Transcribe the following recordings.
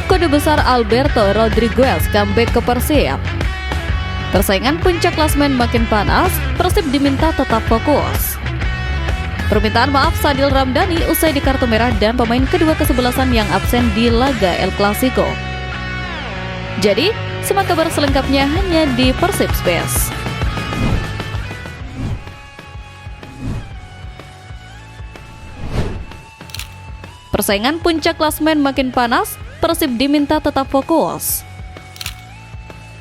Kode besar Alberto Rodriguez comeback ke Persib. Persaingan puncak klasemen makin panas, Persib diminta tetap fokus. Permintaan maaf Sadil Ramdhani usai di kartu merah dan pemain kedua kesebelasan yang absen di laga El Clasico. Jadi, simak kabar selengkapnya hanya di Persib Space. Persaingan puncak klasemen makin panas, Persib diminta tetap fokus.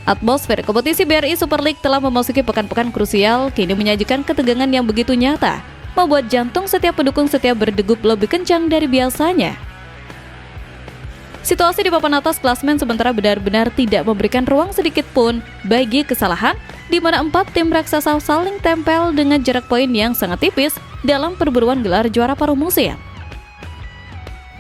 Atmosfer kompetisi BRI Super League telah memasuki pekan-pekan krusial, kini menyajikan ketegangan yang begitu nyata, membuat jantung setiap pendukung setia berdegup lebih kencang dari biasanya. Situasi di papan atas klasemen sementara benar-benar tidak memberikan ruang sedikit pun bagi kesalahan, di mana 4 tim raksasa saling tempel dengan jarak poin yang sangat tipis dalam perburuan gelar juara paruh musim.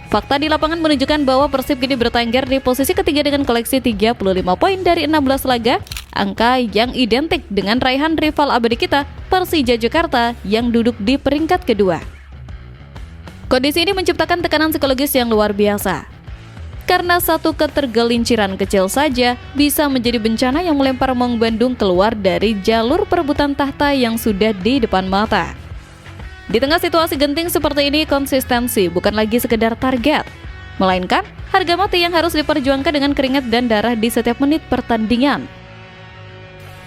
Fakta di lapangan menunjukkan bahwa Persib kini bertengger di posisi ketiga dengan koleksi 35 poin dari 16 laga, angka yang identik dengan raihan rival abadi kita, Persija Jakarta, yang duduk di peringkat kedua. Kondisi ini menciptakan tekanan psikologis yang luar biasa. Karena satu ketergelinciran kecil saja bisa menjadi bencana yang melempar Maung Bandung keluar dari jalur perebutan tahta yang sudah di depan mata. Di tengah situasi genting seperti ini, konsistensi bukan lagi sekedar target, melainkan harga mati yang harus diperjuangkan dengan keringat dan darah di setiap menit pertandingan.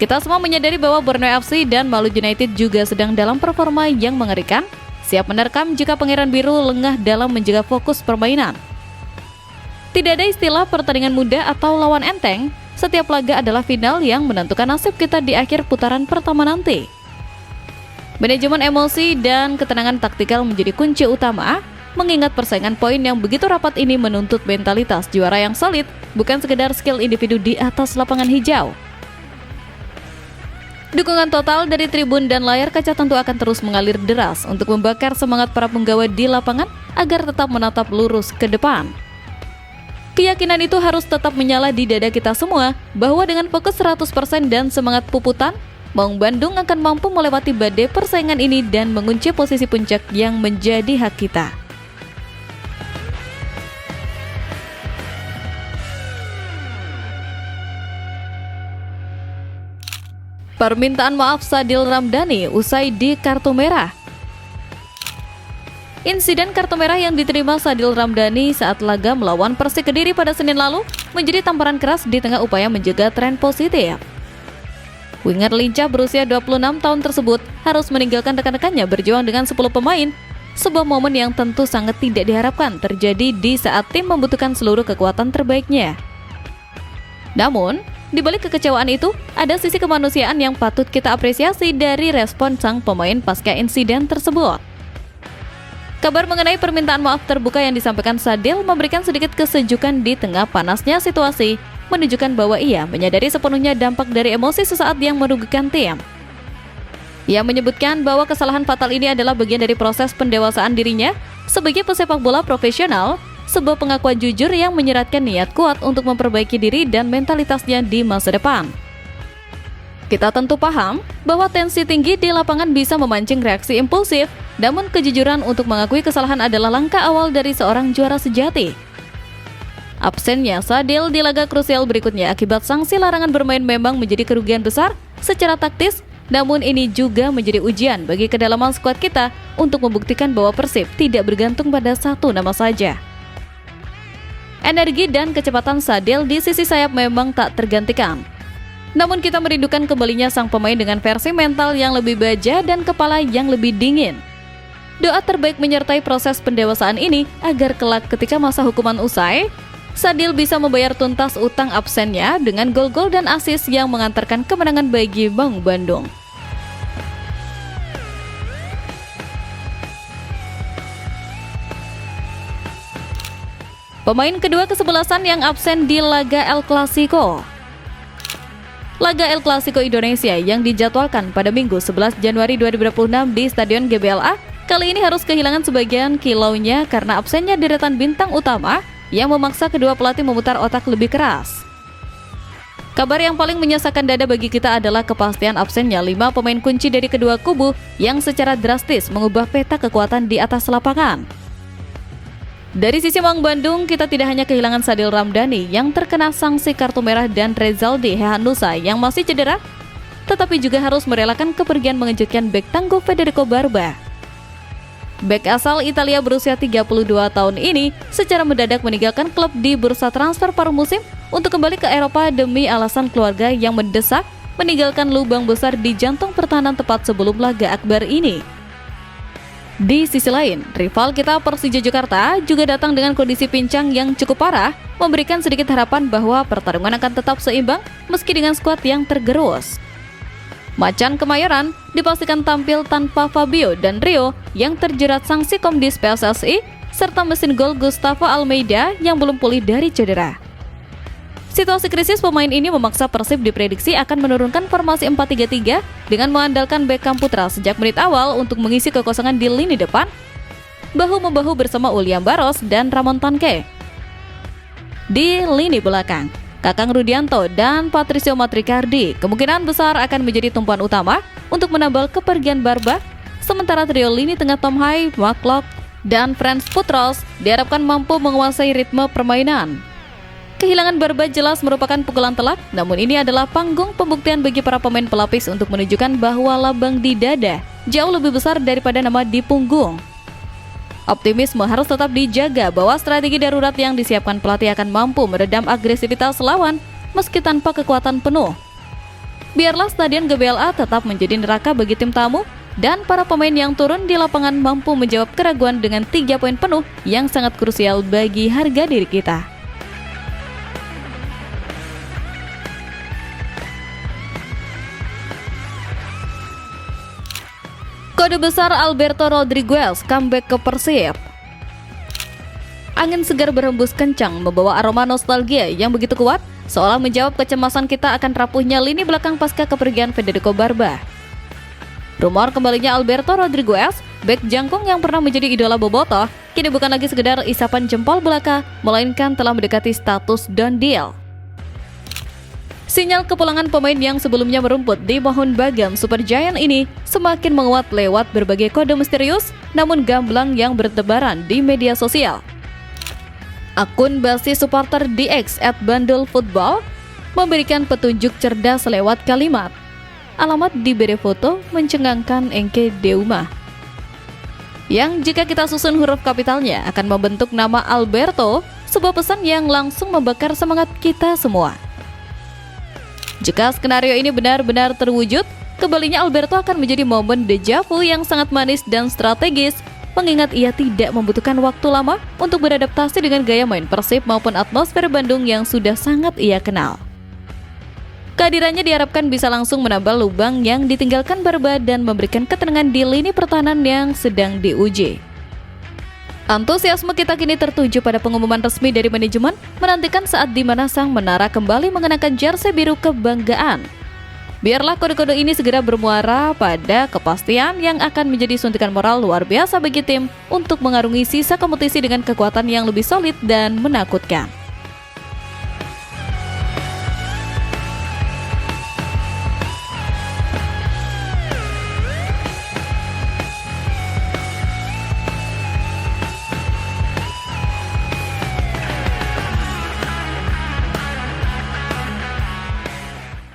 Kita semua menyadari bahwa Borneo FC dan Maluku United juga sedang dalam performa yang mengerikan, siap menerkam jika Pangeran Biru lengah dalam menjaga fokus permainan. Tidak ada istilah pertandingan mudah atau lawan enteng, setiap laga adalah final yang menentukan nasib kita di akhir putaran pertama nanti. Manajemen emosi dan ketenangan taktikal menjadi kunci utama, mengingat persaingan poin yang begitu rapat ini menuntut mentalitas juara yang solid, bukan sekedar skill individu di atas lapangan hijau. Dukungan total dari tribun dan layar kaca tentu akan terus mengalir deras untuk membakar semangat para penggawa di lapangan agar tetap menatap lurus ke depan. Keyakinan itu harus tetap menyala di dada kita semua bahwa dengan fokus 100% dan semangat puputan, Maung Bandung akan mampu melewati badai persaingan ini dan mengunci posisi puncak yang menjadi hak kita. Permintaan maaf Sadil Ramdhani usai di kartu merah. Insiden kartu merah yang diterima Sadil Ramdhani saat laga melawan Persik Kediri pada Senin lalu menjadi tamparan keras di tengah upaya menjaga tren positif. Winger lincah berusia 26 tahun tersebut harus meninggalkan rekan-rekannya berjuang dengan 10 pemain, sebuah momen yang tentu sangat tidak diharapkan terjadi di saat tim membutuhkan seluruh kekuatan terbaiknya. Namun, di balik kekecewaan itu, ada sisi kemanusiaan yang patut kita apresiasi dari respon sang pemain pasca insiden tersebut. Kabar mengenai permintaan maaf terbuka yang disampaikan Sadil memberikan sedikit kesejukan di tengah panasnya situasi, menunjukkan bahwa ia menyadari sepenuhnya dampak dari emosi sesaat yang merugikan tim. Ia menyebutkan bahwa kesalahan fatal ini adalah bagian dari proses pendewasaan dirinya sebagai pesepak bola profesional, sebuah pengakuan jujur yang menyeratkan niat kuat untuk memperbaiki diri dan mentalitasnya di masa depan. Kita tentu paham bahwa tensi tinggi di lapangan bisa memancing reaksi impulsif, namun kejujuran untuk mengakui kesalahan adalah langkah awal dari seorang juara sejati. Absennya Sadil di laga krusial berikutnya akibat sanksi larangan bermain memang menjadi kerugian besar secara taktis, namun ini juga menjadi ujian bagi kedalaman skuad kita untuk membuktikan bahwa Persib tidak bergantung pada satu nama saja. Energi dan kecepatan Sadil di sisi sayap memang tak tergantikan. Namun kita merindukan kembalinya sang pemain dengan versi mental yang lebih baja dan kepala yang lebih dingin. Doa terbaik menyertai proses pendewasaan ini agar kelak ketika masa hukuman usai, Sadil bisa membayar tuntas utang absennya dengan gol-gol dan assist yang mengantarkan kemenangan bagi Maung Bandung. Pemain kedua kesebelasan yang absen di laga El Clasico. Laga El Clasico Indonesia yang dijadwalkan pada Minggu 11 Januari 2026 di Stadion GBLA kali ini harus kehilangan sebagian kilaunya karena absennya deretan bintang utama yang memaksa kedua pelatih memutar otak lebih keras. Kabar yang paling menyesakan dada bagi kita adalah kepastian absennya 5 pemain kunci dari kedua kubu yang secara drastis mengubah peta kekuatan di atas lapangan. Dari sisi Maung Bandung, kita tidak hanya kehilangan Sadil Ramdhani yang terkena sanksi kartu merah dan Rezaldi Hehanusa yang masih cedera, tetapi juga harus merelakan kepergian mengejutkan bek tangguh Federico Barba. Bek asal Italia berusia 32 tahun ini secara mendadak meninggalkan klub di bursa transfer paruh musim untuk kembali ke Eropa demi alasan keluarga yang mendesak meninggalkan lubang besar di jantung pertahanan tepat sebelum laga akbar ini. Di sisi lain, rival kita Persija Jakarta juga datang dengan kondisi pincang yang cukup parah, memberikan sedikit harapan bahwa pertarungan akan tetap seimbang meski dengan skuad yang tergerus. Macan Kemayoran dipastikan tampil tanpa Fabio dan Rio yang terjerat sanksi Komdis PSSI serta mesin gol Gustavo Almeida yang belum pulih dari cedera. Situasi krisis pemain ini memaksa Persib diprediksi akan menurunkan formasi 4-3-3 dengan mengandalkan Beckham Putra sejak menit awal untuk mengisi kekosongan di lini depan, bahu-membahu bersama William Barros dan Ramon Tanque. Di lini belakang, Kakang Rudianto dan Patricio Matricardi kemungkinan besar akan menjadi tumpuan utama untuk menambal kepergian Barba, sementara trio lini tengah Tom Hai, Mark dan Frans Putros diharapkan mampu menguasai ritme permainan. Kehilangan Barba jelas merupakan pukulan telak, namun ini adalah panggung pembuktian bagi para pemain pelapis untuk menunjukkan bahwa lambang di dada jauh lebih besar daripada nama di punggung. Optimisme harus tetap dijaga bahwa strategi darurat yang disiapkan pelatih akan mampu meredam agresivitas lawan meski tanpa kekuatan penuh. Biarlah Stadion GBLA tetap menjadi neraka bagi tim tamu dan para pemain yang turun di lapangan mampu menjawab keraguan dengan 3 poin penuh yang sangat krusial bagi harga diri kita. Kode besar Alberto Rodriguez comeback ke Persib. Angin segar berhembus kencang membawa aroma nostalgia yang begitu kuat, seolah menjawab kecemasan kita akan rapuhnya lini belakang pasca kepergian Federico Barba. Rumor kembalinya Alberto Rodriguez, bek jangkung yang pernah menjadi idola bobotoh, kini bukan lagi sekedar isapan jempol belaka, melainkan telah mendekati status done deal. Sinyal kepulangan pemain yang sebelumnya merumput di Mohun Bagam Supergiant ini semakin menguat lewat berbagai kode misterius namun gamblang yang bertebaran di media sosial. Akun basis supporter DX @bandulfootball memberikan petunjuk cerdas lewat kalimat. Alamat diberi foto mencengangkan Engke Deuma. Yang jika kita susun huruf kapitalnya akan membentuk nama Alberto, sebuah pesan yang langsung membakar semangat kita semua. Jika skenario ini benar-benar terwujud, kembalinya Alberto akan menjadi momen deja vu yang sangat manis dan strategis, mengingat ia tidak membutuhkan waktu lama untuk beradaptasi dengan gaya main Persib maupun atmosfer Bandung yang sudah sangat ia kenal. Kehadirannya diharapkan bisa langsung menambal lubang yang ditinggalkan Barba dan memberikan ketenangan di lini pertahanan yang sedang diuji. Antusiasme kita kini tertuju pada pengumuman resmi dari manajemen menantikan saat di mana sang menara kembali mengenakan jersey biru kebanggaan. Biarlah kode-kode ini segera bermuara pada kepastian yang akan menjadi suntikan moral luar biasa bagi tim untuk mengarungi sisa kompetisi dengan kekuatan yang lebih solid dan menakutkan.